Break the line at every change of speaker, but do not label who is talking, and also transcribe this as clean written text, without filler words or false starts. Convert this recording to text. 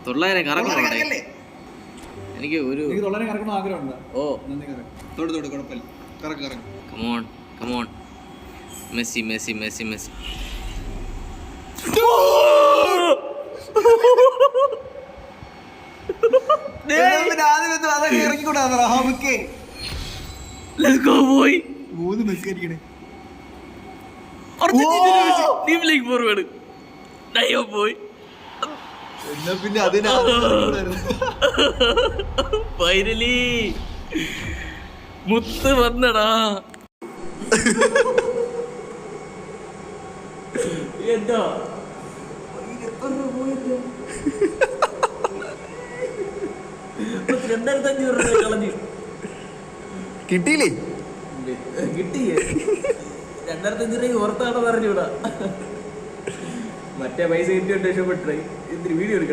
900 കറക്കണം. എനിക്ക് ഒരു
900 കറക്കണം ആഗ്രഹമുണ്ട്.
ഓ
കുഴപ്പമില്ല. കറക്കം.
Come on Messi Messi Messi Messi. പോയി
3 മെസ്സി അടിക്കണേ.
പോയി
പിന്നെ അതിന്
ഫൈനലി മുത്ത് വന്നടാ. എന്താ
കിട്ടിയില്ലേ?
കിട്ടിയേ 2500 ഓർത്താണോ പറഞ്ഞൂടാ. മറ്റേ പൈസ കിട്ടിയോണ്ട് രക്ഷപ്പെട്ടേ. എന്തൊരു വീഡിയോ എടുക്കട്ടെ.